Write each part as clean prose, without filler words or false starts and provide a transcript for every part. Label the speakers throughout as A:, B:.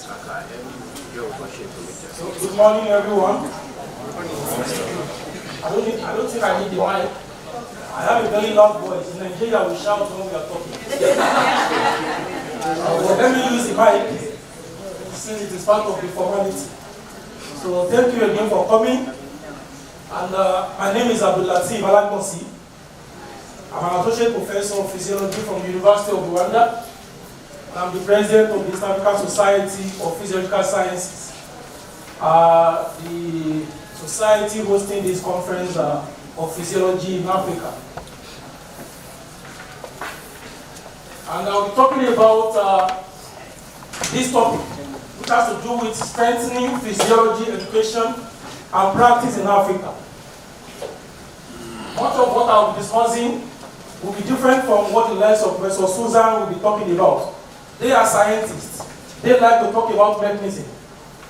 A: So, good morning, everyone. I don't think I need the mic. I have a very loud voice. In Nigeria, we shout when we are talking. But let me use the mic since it is part of the formality. So, thank you again for coming. And my name is Abdullateef Alagbonsi. I'm an associate professor of physiology from the University of Rwanda. I'm the president of the East African Society of Physiological Sciences, the society hosting this conference of physiology in Africa. And I'll be talking about this topic, which has to do with strengthening physiology education and practice in Africa. Much of what I'll be discussing will be different from what the likes of Professor Susan will be talking about. They are scientists. They like to talk about mechanism.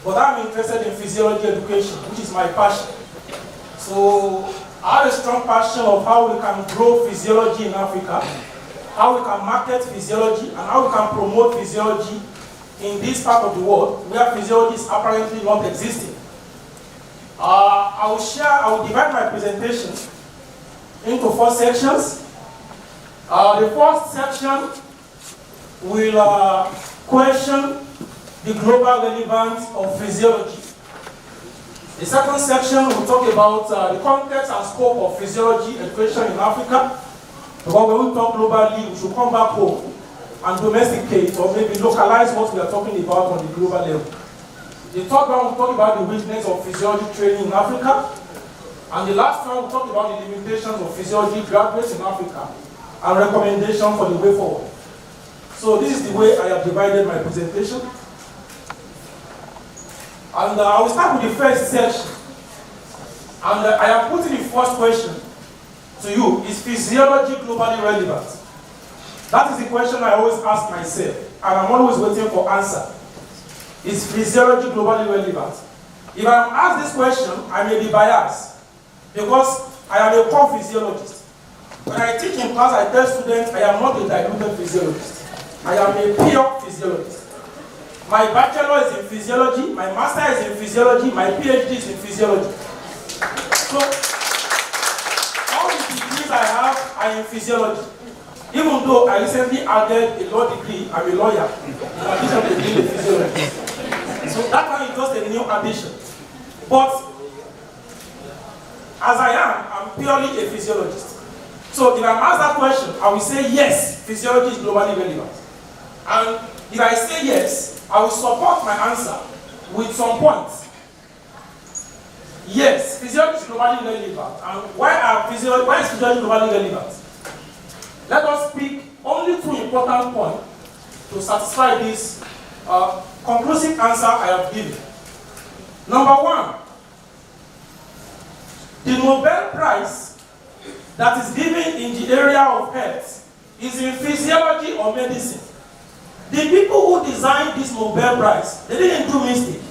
A: But I'm interested in physiology education, which is my passion. So I have a strong passion of how we can grow physiology in Africa, how we can market physiology, and how we can promote physiology in this part of the world where physiology is apparently not existing. I will divide my presentation into 4 sections. The first section will question the global relevance of physiology. The second section will talk about the context and scope of physiology education in Africa. Because when we talk globally, we should come back home and domesticate or maybe localize what we are talking about on the global level. The third one will talk about the weakness of physiology training in Africa. And the last one will talk about the limitations of physiology graduates in Africa and recommendation for the way forward. So this is the way I have divided my presentation. And I will start with the first section. And I am putting the first question to you. Is physiology globally relevant? That is the question I always ask myself. And I'm always waiting for answer. Is physiology globally relevant? If I am asked this question, I may be biased. Because I am a core physiologist. When I teach in class, I tell students I am not a diluted physiologist. I am a pure physiologist. My bachelor is in physiology, my master is in physiology, my PhD is in physiology. So, all the degrees I have are in physiology. Even though I recently added a law degree, I'm a lawyer, in addition to being a physiologist. So that one is just a new addition. But, as I am, I'm purely a physiologist. So if I'm asked that question, I will say yes, physiology is globally relevant. And if I say yes, I will support my answer with some points. Yes, physiology is globally relevant. And why is physiology globally relevant? Let us pick only 2 important points to satisfy this conclusive answer I have given. Number 1, the Nobel Prize that is given in the area of health is in physiology or medicine. The people who designed this Nobel Prize, they didn't do mistake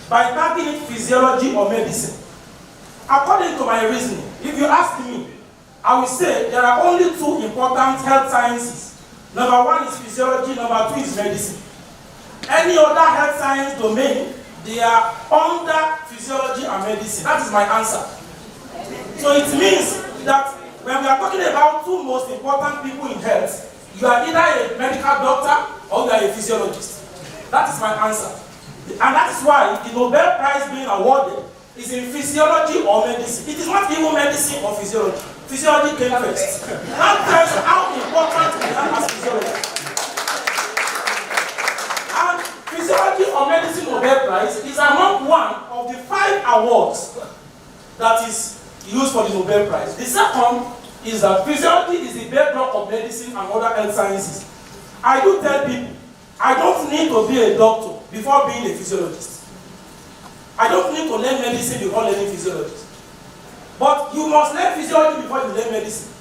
A: by tagging it physiology or medicine. According to my reasoning, if you ask me, I will say there are only 2 important health sciences. Number 1 is physiology, number 2 is medicine. Any other health science domain, they are under physiology and medicine. That is my answer. So it means that when we are talking about 2 most important people in health, you are either a medical doctor or you are a physiologist. That is my answer. And that is why the Nobel Prize being awarded is in physiology or medicine. It is not even medicine or physiology. Physiology came first. That tells you how important we are as physiologists. And physiology or medicine Nobel Prize is among one of the 5 awards that is used for the Nobel Prize. The second is that physiology is the bedrock of medicine and other health sciences. I do tell people, I don't need to be a doctor before being a physiologist. I don't need to learn medicine before learning physiology. But you must learn physiology before you learn medicine.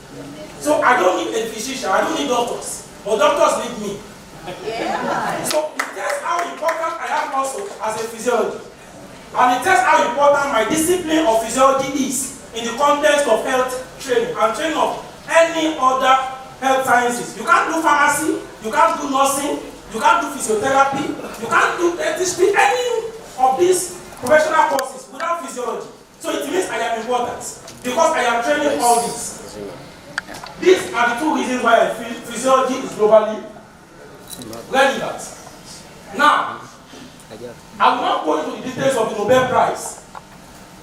A: So I don't need a physician, I don't need doctors. But doctors need me. Yeah. So it tells how important I am also as a physiologist. And it tells how important my discipline of physiology is in the context of health training and training of any other health sciences. You can't do pharmacy, you can't do nursing, You can't do physiotherapy. You can't do dentistry, any of these professional courses without physiology. So it means I am important because I am training all this. These are the two reasons why I feel physiology is globally relevant. Now, I will not go into the details of the Nobel Prize.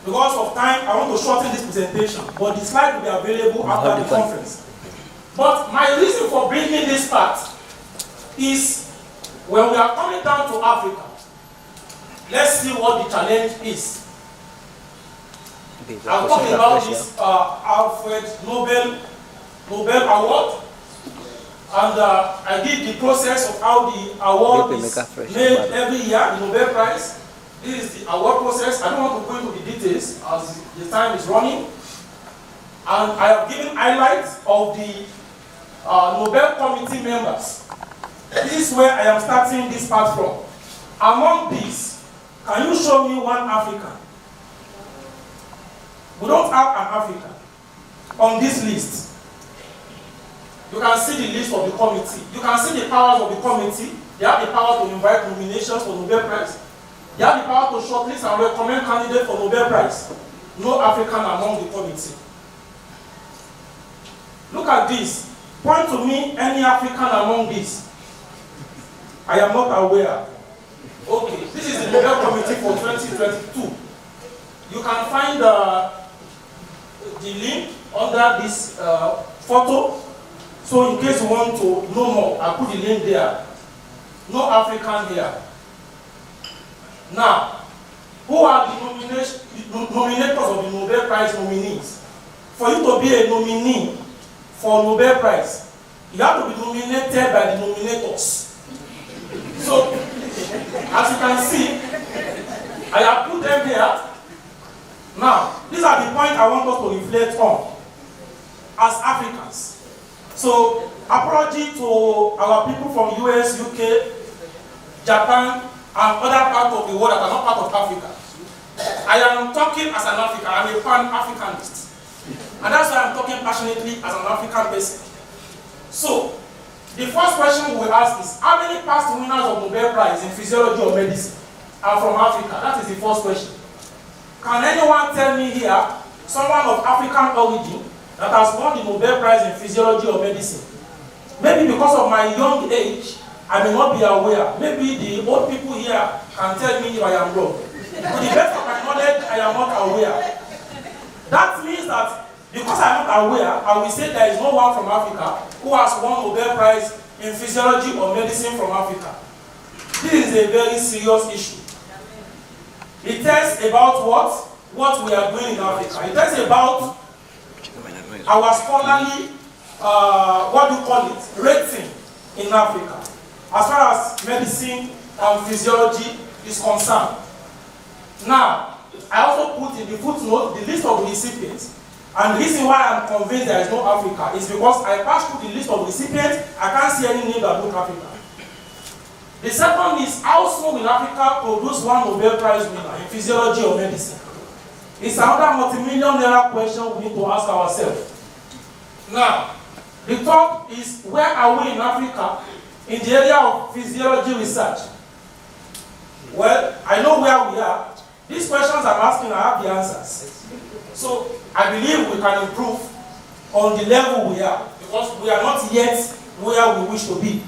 A: Because of time, I want to shorten this presentation, but the slide will be available after the conference. But my reason for bringing this part is when we are coming down to Africa, let's see what the challenge is. I'm talking about this Alfred Nobel Award, and I did the process of how the award is made every year, the Nobel Prize. This is the award process. I don't want to go into the details as the time is running. And I have given highlights of the Nobel Committee members. This is where I am starting this part from. Among these, can you show me one African? We don't have an African on this list. You can see the list of the committee. You can see the powers of the committee. They have the power to invite nominations for Nobel Prize. They have the power to shortlist and recommend candidates for Nobel Prize. No African among the committee. Look at this. Point to me any African among these. I am not aware. Okay, this is the Nobel Committee for 2022. You can find the link under this photo. So in case you want to know more, I'll put the link there. No African here. Now, who are the nominators of the Nobel Prize nominees? For you to be a nominee for Nobel Prize, you have to be nominated by the nominators. So, as you can see, I have put them here. Now, these are the points I want us to reflect on as Africans. So, apology to our people from US, UK, Japan, and other parts of the world that are not part of Africa. I am talking as an African. I'm a pan-Africanist. And that's why I'm talking passionately as an African person. So, the first question we will ask is, how many past winners of Nobel Prize in Physiology or Medicine are from Africa? That is the first question. Can anyone tell me here, someone of African origin that has won the Nobel Prize in Physiology or Medicine? Maybe because of my young age, I may not be aware. Maybe the old people here can tell me if I am wrong. To the best of my knowledge, I am not aware. That means that because I am not aware, I will say there is no one from Africa who has won Nobel Prize in Physiology or Medicine from Africa. This is a very serious issue. It tells about what we are doing in Africa. It tells about our scholarly, rating in Africa, as far as medicine and physiology is concerned. Now, I also put in the footnote the list of recipients, and the reason why I'm convinced there is no Africa is because I passed through the list of recipients, I can't see any name that look Africa. The second is, how soon will Africa produce one Nobel Prize winner in physiology or medicine? It's another multi-million naira question we need to ask ourselves. Now, the third is, where are we in Africa in the area of physiology research? Well, I know where we are. These questions I'm asking, I have the answers. So, I believe we can improve on the level we are, because we are not yet where we wish to be.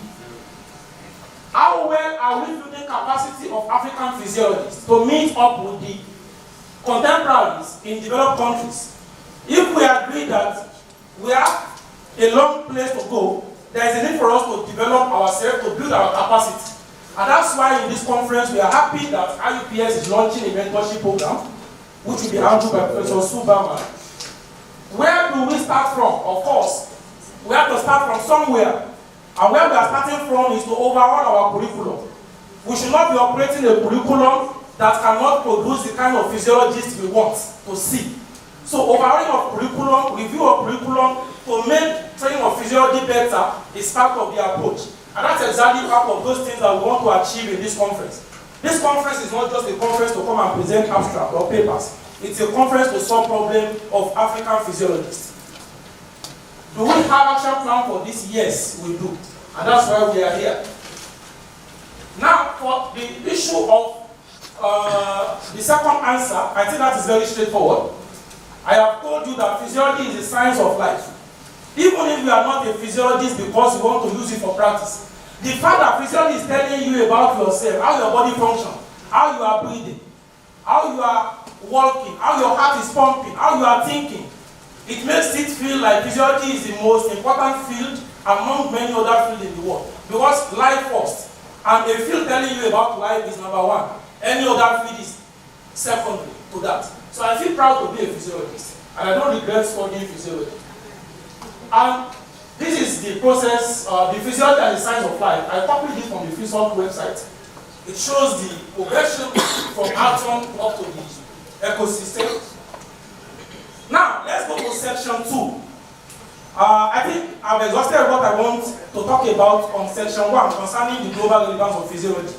A: How well are we building capacity of African physiologists to meet up with the contemporaries in developed countries? If we agree that we have a long place to go, there is a need for us to develop ourselves, to build our capacity. And that's why in this conference we are happy that IUPS is launching a mentorship program, which will be handled by Professor Subama. Where do we start from? Of course, we have to start from somewhere. And where we are starting from is to overhaul our curriculum. We should not be operating a curriculum that cannot produce the kind of physiologists we want to see. So overhauling of curriculum, review of curriculum to make training of physiology better is part of the approach. And that's exactly part of those things that we want to achieve in this conference. This conference is not just a conference to come and present abstract or papers. It's a conference to solve problems of African physiologists. Do we have action plan for this? Yes, we do. And that's why we are here. for the issue of the second answer, I think that is very straightforward. I have told you that physiology is the science of life. Even if you are not a physiologist because you want to use it for practice, the fact that physiology is telling you about yourself, how your body functions, how you are breathing, how you are walking, how your heart is pumping, how you are thinking, it makes it feel like physiology is the most important field among many other fields in the world. Because life first, and a field telling you about life is number one. Any other field is secondary to that. So I feel proud to be a physiologist, and I don't regret studying physiology. And this is the process, the physiology and the science of life. I copied it from the Physiology website. It shows the progression from atom up to the ecosystem. Now, let's go to section 2. I think I've exhausted what I want to talk about on section 1 concerning the global relevance of physiology.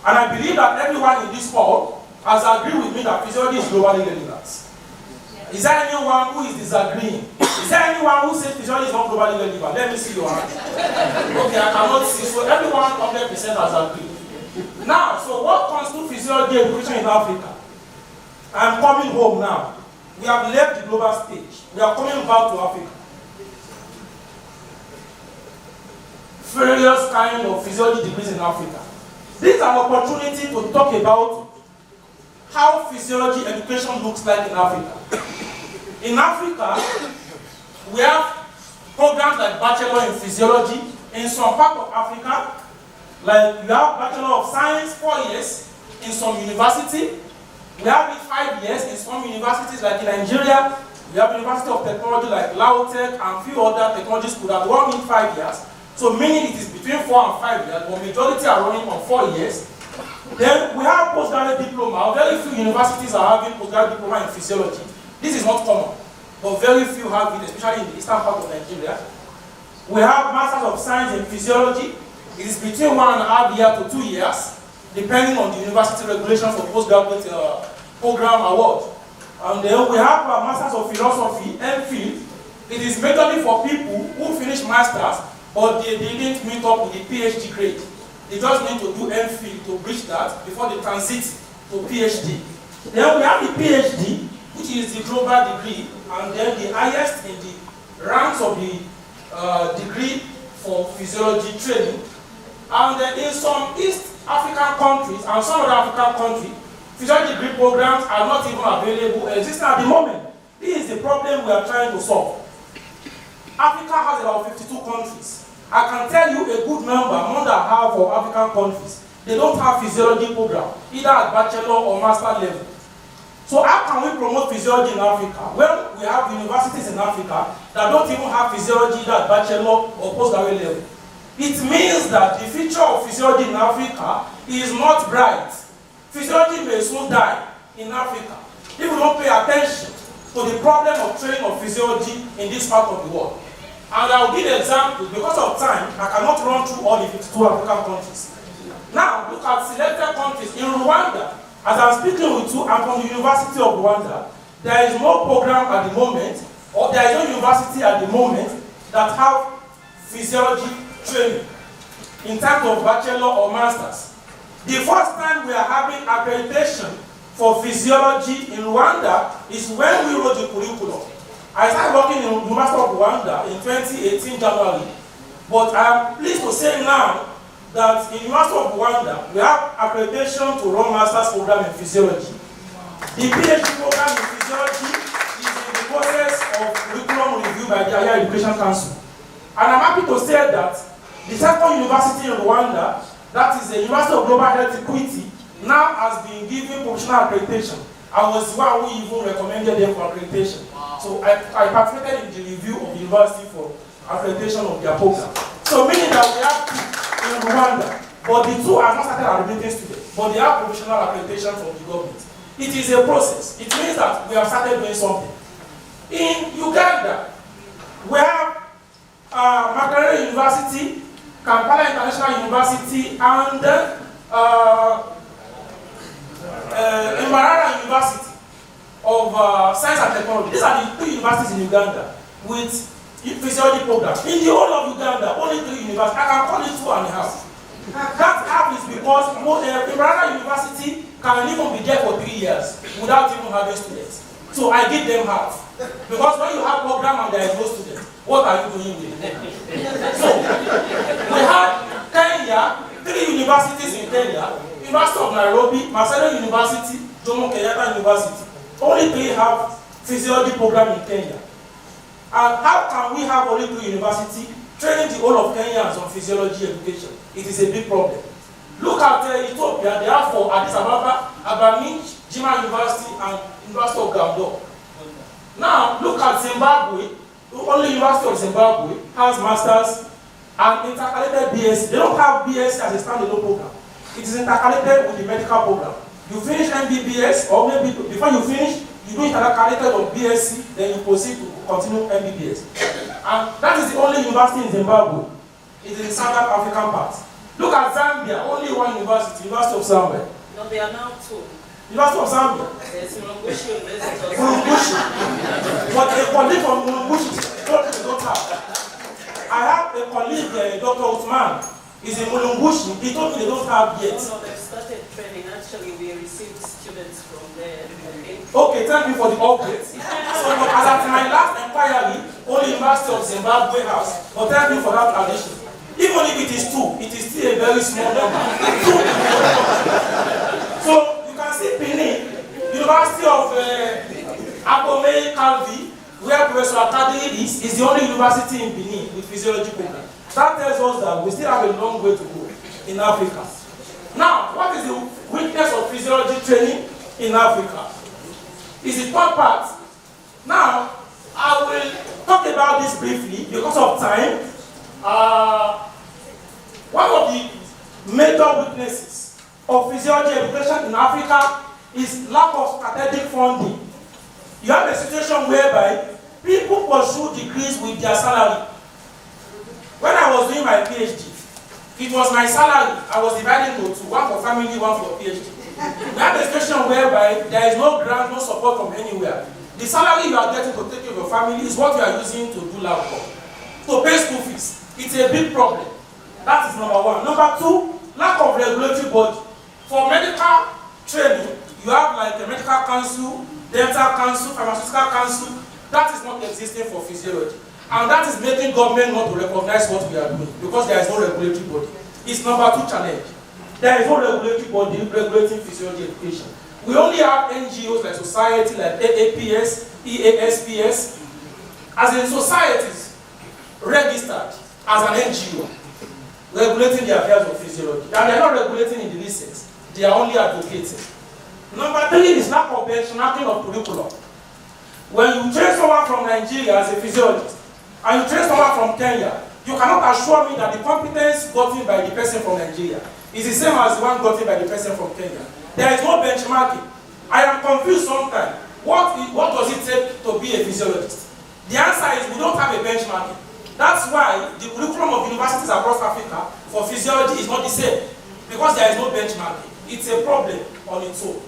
A: And I believe that everyone in this hall has agreed with me that physiology is globally relevant. Is there anyone who is disagreeing? Is there anyone who says physiology is not globally relevant? Let me see your hand. Okay, I cannot see. So everyone 100% has agreed. Now, so what constitutes physiology education in Africa? I'm coming home now. We have left the global stage. We are coming back to Africa. Various kinds of physiology degrees in Africa. This is an opportunity to talk about how physiology education looks like in Africa. In Africa, we have programs like Bachelor in Physiology. In some part of Africa, like we have Bachelor of Science, 4 years in some university. We have it 5 years in some universities, like in Nigeria. We have University of Technology like Lautech and few other technology schools that run in 5 years. So meaning it is between 4 and 5 years, but majority are running on 4 years. Then we have postgraduate diploma. Very few universities are having postgraduate diploma in physiology. This is not common, but very few have it, especially in the eastern part of Nigeria. We have Masters of Science in Physiology. It is between 1.5 years to 2 years, depending on the university regulations for postgraduate program award. And then we have Masters of Philosophy, MPhil. It is majorly for people who finish Masters, but they didn't meet up with the PhD grade. They just need to do MPhil to reach that before they transit to PhD. Then we have the PhD, which is the global degree, and then the highest in the ranks of the degree for physiology training. And then in some East African countries and some other African countries, physiology degree programs are not even available, existing at the moment. This is the problem we are trying to solve. Africa has about 52 countries. I can tell you a good number, more than half of African countries, they don't have physiology program, either at bachelor or master level. So how can we promote physiology in Africa? Well, we have universities in Africa that don't even have physiology either at bachelor or postgraduate level. It means that the future of physiology in Africa is not bright. Physiology may soon die in Africa if we don't pay attention to the problem of training of physiology in this part of the world. And I will give examples. Because of time, I cannot run through all the 52 African countries. Now, look at selected countries. In Rwanda, as I'm speaking with you, I'm from the University of Rwanda. There is no program at the moment, or there is no university at the moment that have physiology training in terms of bachelor or masters. The first time we are having accreditation for physiology in Rwanda is when we wrote the curriculum. I started working in the University of Rwanda in 2018 January, but I am pleased to say now that in the University of Rwanda, we have accreditation to run master's program in physiology. The PhD program in physiology is in the process of curriculum review by the Higher Education Council. And I'm happy to say that the second university in Rwanda, that is the University of Global Health Equity, now has been given professional accreditation. I was the one who even recommended them for accreditation. Wow. So I participated in the review of the university for accreditation of their program. So meaning that we have two in Rwanda, but the two are not started accrediting students, but they have professional accreditation from the government. It is a process. It means that we have started doing something. In Uganda, we have Makerere University, Kampala International University, and Mbarara University of Science and Technology. These are the 2 universities in Uganda with physiology programs. In the whole of Uganda, only 3 universities. I can call it 2.5. That half is because Rwanda University can even be there for 3 years without even having students. So I give them half. Because when you have program and there is no students, what are you doing with them? So we have Kenya, 3 universities in Kenya, University of Nairobi, Makerere University, Jomo Kenyatta University. Only 3 have physiology program in Kenya. And how can we have only 3 universities training the whole of Kenyans on physiology education? It is a big problem. Look at Ethiopia, they have 4, Addis Ababa, Aberdeen, Jimma University, and University of Gambia. Now, look at Zimbabwe. Only University of Zimbabwe has masters and intercalated BSc. They don't have BSc as a standalone program. It is intercalated with the medical program. You finish MBBS, or maybe before you finish, you do intercalated on BSc, then you proceed to continue MBBS. And that is the only university in Zimbabwe. It is in Southern African part. Look at Zambia, only 1 university, University of Zambia.
B: No, they are now 2.
A: University of Zambia.
B: Yes, Mulungushi University.
A: Mulungushi. But a colleague from Mulungushi told me they don't have. I have a colleague, Dr. Usman, is in Mulungushi. He told me they don't have yet.
B: No, they've started training. Actually, we received students from there.
A: Okay, thank you for the update. So, as at my last inquiry, only University of Zimbabwe has. But thank you for that addition. Even if it is 2, it is still a very small number. So, you can see Benin, University of Abomey Calvi, where Professor Akadi is the only university in Benin with physiology program. That tells us that we still have a long way to go in Africa. Now, what is the weakness of physiology training in Africa? Is the third part. Now, I will talk about this briefly because of time. One of the major weaknesses of physiology education in Africa is lack of strategic funding. You have a situation whereby people pursue degrees with their salary. When I was doing my PhD, it was my salary. I was dividing into 2, 1 for family, 1 for PhD. We have a situation whereby there is no grant, no support from anywhere. The salary you are getting to take care of your family is what you are using to do lab work, to pay school fees. It's a big problem. That is number 1. Number 2, lack of regulatory body. For medical training, you have like a medical council, dental council, pharmaceutical council. That is not existing for physiology. And that is making government not to recognize what we are doing because there is no regulatory body. It's number 2 challenge. There is no regulatory body regulating physiology education. We only have NGOs like society, like AAPS, EASPS, as in societies registered as an NGO, regulating the affairs of physiology. And they are not regulating in the research, they are only advocating. Number 3 is lack of benchmarking of curriculum. When you train someone from Nigeria as a physiologist, and you train someone from Kenya, you cannot assure me that the competence gotten by the person from Nigeria is the same as the one gotten by the person from Kenya. There is no benchmarking. I am confused sometimes. What does it take to be a physiologist? The answer is we don't have a benchmarking. That's why the curriculum of universities across Africa for physiology is not the same, because there is no benchmarking. It's a problem on its own.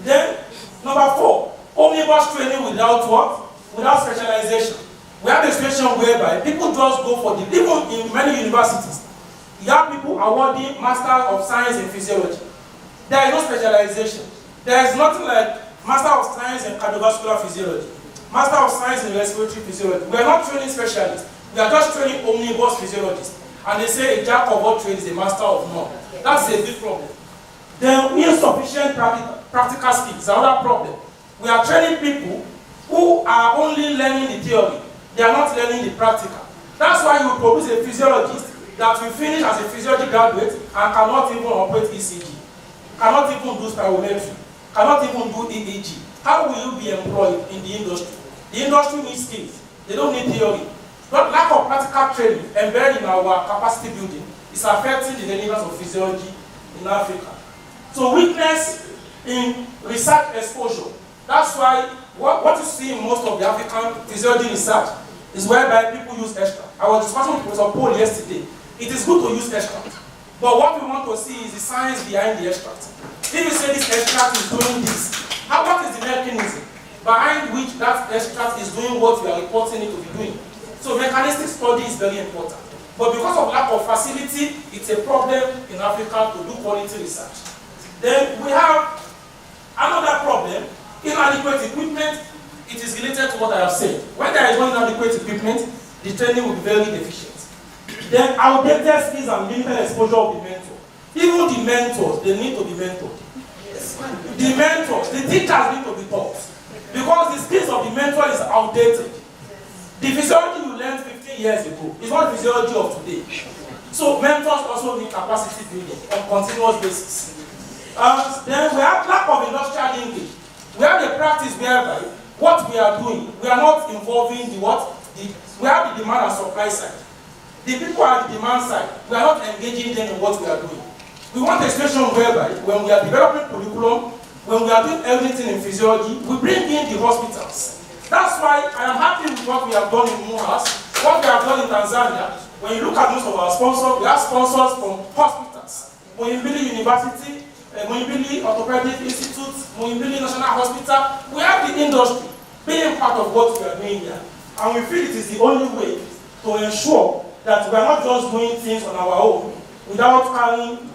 A: Then, number 4, omnibus training without what? Without specialization. We have a situation whereby people just go for the, even in many universities, you have people awarding Master of Science in Physiology. There is no specialization. There is nothing like Master of Science in Cardiovascular Physiology, Master of Science in Respiratory Physiology. We are not training specialists. We are just training omnibus physiologists. And they say a jack of all trades is a master of none. That's a big problem. Then insufficient practical skills is another problem. We are training people who are only learning the theory. They are not learning the practical. That's why you produce a physiologist that will finish as a physiology graduate and cannot even operate ECG, cannot even do spirometry, cannot even do EEG. How will you be employed in the industry? The industry needs skills. They don't need theory. But lack of practical training embedded in our capacity building is affecting the relevance of physiology in Africa. So weakness in research exposure. That's why what you see in most of the African physiology research is whereby people use extract. I was discussing with Professor Paul yesterday. It is good to use extract. But what we want to see is the science behind the extract. If you say this extract is doing this, what is the mechanism behind which that extract is doing what we are reporting it to be doing? So mechanistic study is very important. But because of lack of facility, it's a problem in Africa to do quality research. Then we have another problem, inadequate equipment. It is related to what I have said. When there is no inadequate equipment, the training will be very deficient. Then outdated skills and limited exposure of the mentor. Even the mentors, they need to be mentored. The mentors, the teachers need to be taught. Because the skills of the mentor is outdated. The physiology you learned 15 years ago is not the physiology of today. So mentors also need capacity building on continuous basis. Then we have lack of industrial linkage. We have the practice whereby what we are doing, we are not involving we have the demand and supply side. The people at the demand side, we are not engaging them in what we are doing. We want a situation whereby when we are developing curriculum, when we are doing everything in physiology, we bring in the hospitals. That's why I am happy with what we have done in Muhas, what we have done in Tanzania. When you look at most of our sponsors, we have sponsors from hospitals. Muhimbili University, Muhimbili Orthopedic Institute, Muhimbili National Hospital. We have the industry being part of what we are doing here. And we feel it is the only way to ensure that we are not just doing things on our own without carrying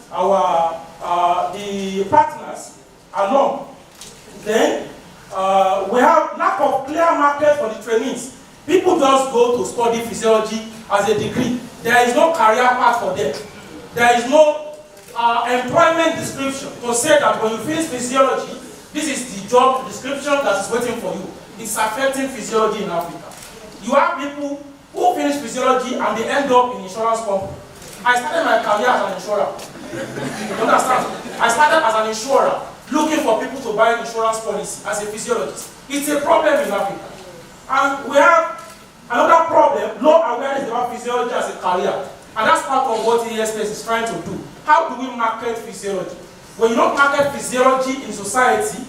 A: the partners along. Then we have lack of clear market for the trainees. People just go to study physiology as a degree. There is no career path for them. There is no employment description to say that when you finish physiology, this is the job description that is waiting for you. It's affecting physiology in Africa. You have people who finish physiology and they end up in insurance company. I started my career as an insurer. You understand? I started as an insurer, looking for people to buy insurance policy as a physiologist. It's a problem in Africa. And we have another problem, low awareness about physiology as a career. And that's part of what EASPS is trying to do. How do we market physiology? When you don't market physiology in society,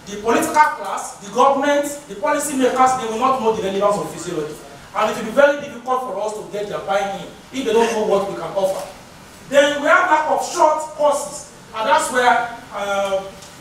A: the political class, the government, the policy makers, they will not know the relevance of physiology. And it will be very difficult for us to get their buy-in if they don't know what we can offer. Then we have lack of short courses. And that's where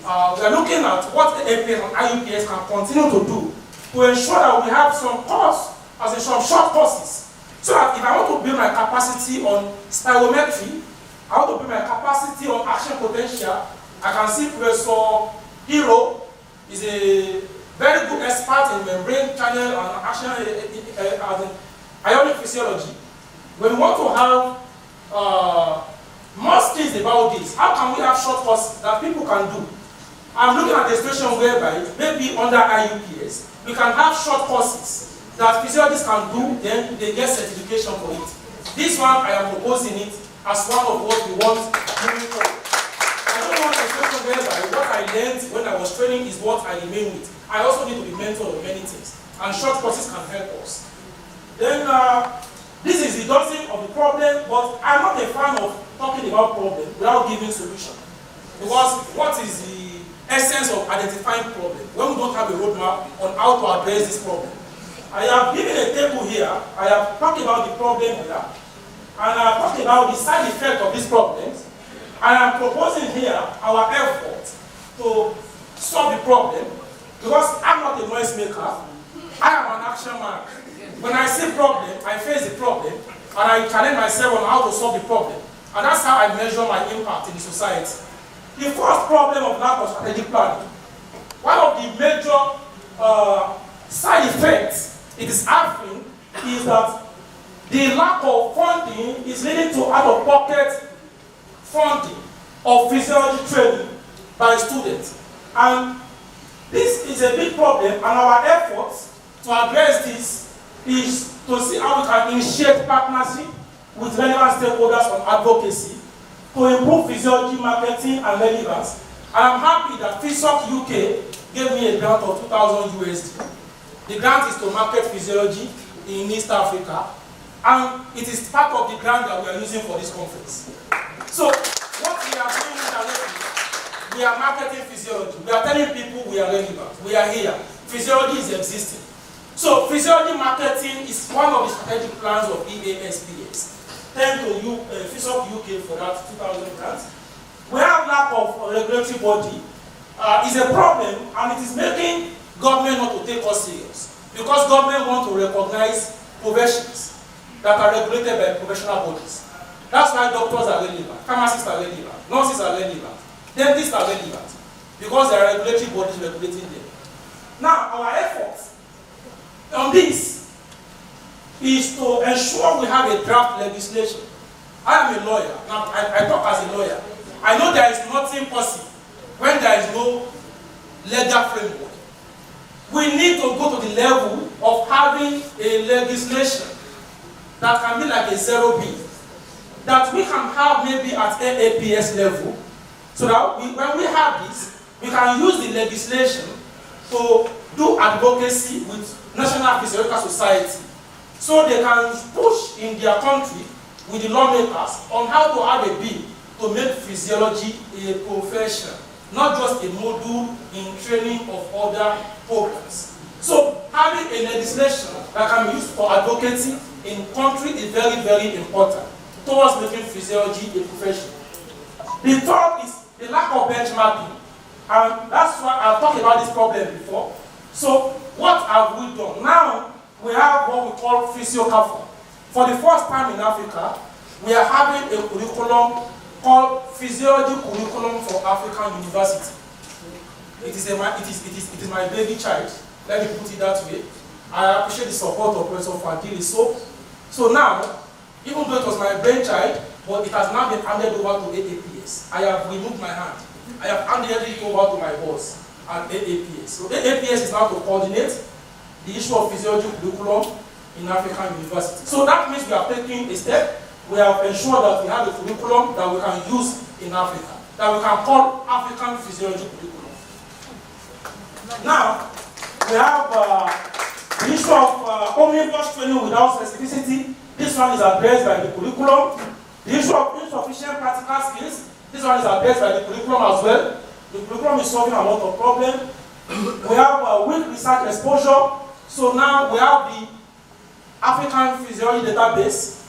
A: we are looking at what the APS and IUPS can continue to do to ensure that we have some course, as in some short courses. So that if I want to build my capacity on spirometry, I want to build my capacity on action potential, I can see Professor Hero is a very good expert in membrane channel and action ionic physiology. When we want to have more skills about this, how can we have short courses that people can do? I'm looking at a situation whereby maybe under IUPS, we can have short courses that physiologists can do, then they get certification for it. This one, I am proposing it as one of what we want moving forward. I don't want a situation whereby what I learned when I was training is what I remain with. I also need to be mentored on many things, and short courses can help us. Then, this is the dosing of the problem, but I'm not a fan of talking about problem without giving solution. Because what is the essence of identifying problem when we don't have a roadmap on how to address this problem? I have given a table here. I have talked about the problem here, and I have talked about the side effect of these problems. I am proposing here our effort to solve the problem, because I'm not a noise maker. I am an action man. When I see problem, I face the problem, and I challenge myself on how to solve the problem. And that's how I measure my impact in the society. The first problem of lack of strategic planning, one of the major side effects it is having is that the lack of funding is leading to out-of-pocket funding of physiology training by students. And this is a big problem, and our efforts to address this is to see how we can initiate partnership with relevant stakeholders on advocacy to improve physiology marketing and relevance. And I'm happy that PhysOc UK gave me a grant of 2,000 USD. The grant is to market physiology in East Africa, and it is part of the grant that we are using for this conference. So what we are doing directly, we are marketing physiology. We are telling people we are relevant. We are here. Physiology is existing. So physiology marketing is one of the strategic plans of EASPS. Thank to PhysOc UK for that 2,000 grants. We have lack of regulatory body. Is a problem, and it is making government not to take us serious, because government want to recognize professions. that are regulated by professional bodies. That's why doctors are relevant, pharmacists are relevant, nurses are relevant, dentists are relevant, because there are regulatory bodies regulating them. Now, our effort on this is to ensure we have a draft legislation. I am a lawyer. Now, I talk as a lawyer. I know there is nothing possible when there is no legal framework. We need to go to the level of having a legislation that can be like a 0B, that we can have maybe at EASPS level, so that when we have this, we can use the legislation to do advocacy with National Physiological Society, so they can push in their country with the lawmakers on how to have a bill to make physiology a profession, not just a module in training of other programs. So having a legislation that can be used for advocacy in country is very, very important towards making physiology a profession. The third is the lack of benchmarking, and that's why I've talked about this problem before. So what have we done? Now we have what we call physiocafo. For the first time in Africa, we are having a curriculum called Physiology Curriculum for African University. It is my baby child. Let me put it that way. I appreciate the support of Professor Algbonsi. So now, even though it was my brainchild, but it has now been handed over to EASPS. I have removed my hand. I have handed it over to my boss at EASPS. So EASPS is now to coordinate the issue of physiology curriculum in African universities. So that means we are taking a step. We have ensured that we have a curriculum that we can use in Africa, that we can call African physiology curriculum. Now, we have the issue of omnibus training without specificity. This one is addressed by the curriculum. The issue of insufficient practical skills. This one is addressed by the curriculum as well. The curriculum is solving a lot of problems. We have weak research exposure. So now we have the African Physiology Database.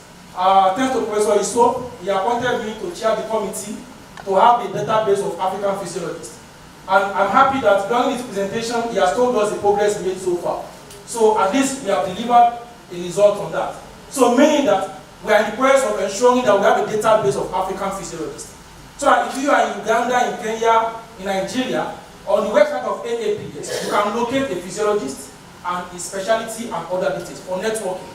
A: Thanks to Professor Iso, he appointed me to chair the committee to have a database of African physiologists. And I'm happy that during his presentation, he has told us the progress made so far. So at least we have delivered a result on that. So meaning that we are in the process of ensuring that we have a database of African physiologists. So that if you are in Uganda, in Kenya, in Nigeria, on the website of EASPS, you can locate a physiologist and his specialty and other details for networking.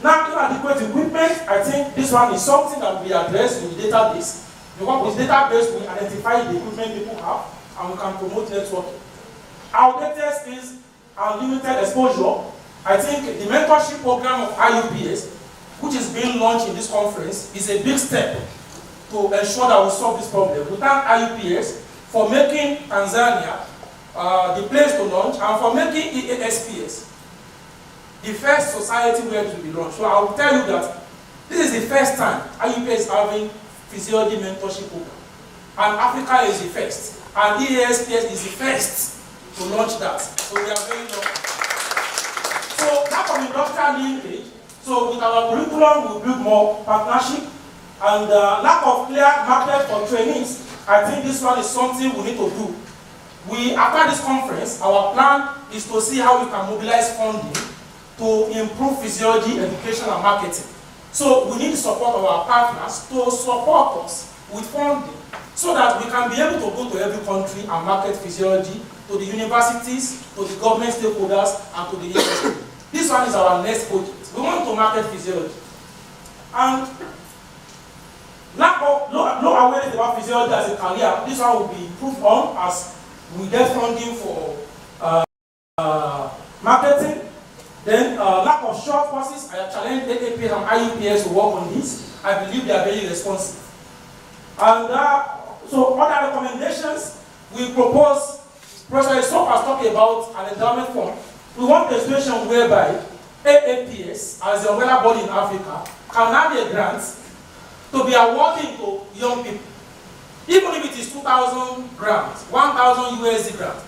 A: Now, inadequate equipment, I think this one is something that will be addressed with the database. Because with database, we identify the equipment people have and we can promote networking. Outdated skills and limited exposure. I think the mentorship program of IUPS, which is being launched in this conference, is a big step to ensure that we solve this problem. We thank IUPS for making Tanzania the place to launch and for making EASPS the first society where it will be launched. So I will tell you that this is the first time IUPS is having physiology mentorship program. And Africa is the first. And EASPS is the first to launch that. So we are very lucky. So lack of industrial linkage. So with our curriculum, we build more partnership. And lack of clear market for trainees. I think this one is something we need to do. After this conference, our plan is to see how we can mobilize funding to improve physiology, education, and marketing. So we need to support our partners to support us with funding so that we can be able to go to every country and market physiology to the universities, to the government stakeholders, and to the industry. This one is our next project. We want to market physiology. And low awareness about physiology as a career, this one will be improved on as we get funding for marketing. Then lack of short courses. I have challenged EASPS and IUPS to work on this. I believe they are very responsive. And so other recommendations, we propose, Professor Isop has talked about an endowment fund. We want a situation whereby EASPS, as the umbrella body in Africa, can have a grant to be awarding to young people. Even if it is 2,000 grants, 1,000 USD grant,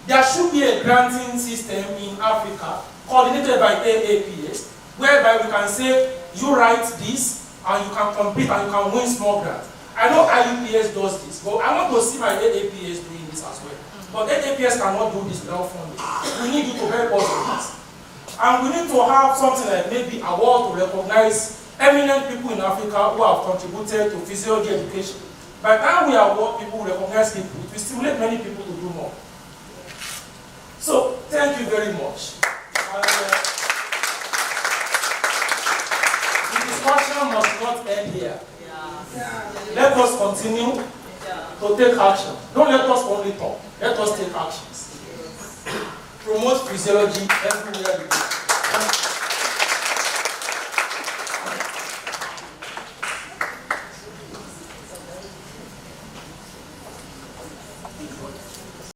A: there should be a granting system in Africa coordinated by EASPS, whereby we can say, you write this, and you can compete and you can win small grants. I know IUPS does this, but I want to see my EASPS doing this as well. But EASPS cannot do this without funding. We need you to help us with this. And we need to have something like maybe award to recognize eminent people in Africa who have contributed to physiology education. By the time we award people, recognize people, it will stimulate many people to do more. So, thank you very much. And, the discussion must not end here. Let us continue to take action. Don't let us only talk. Let us take actions. Promote physiology everywhere we go.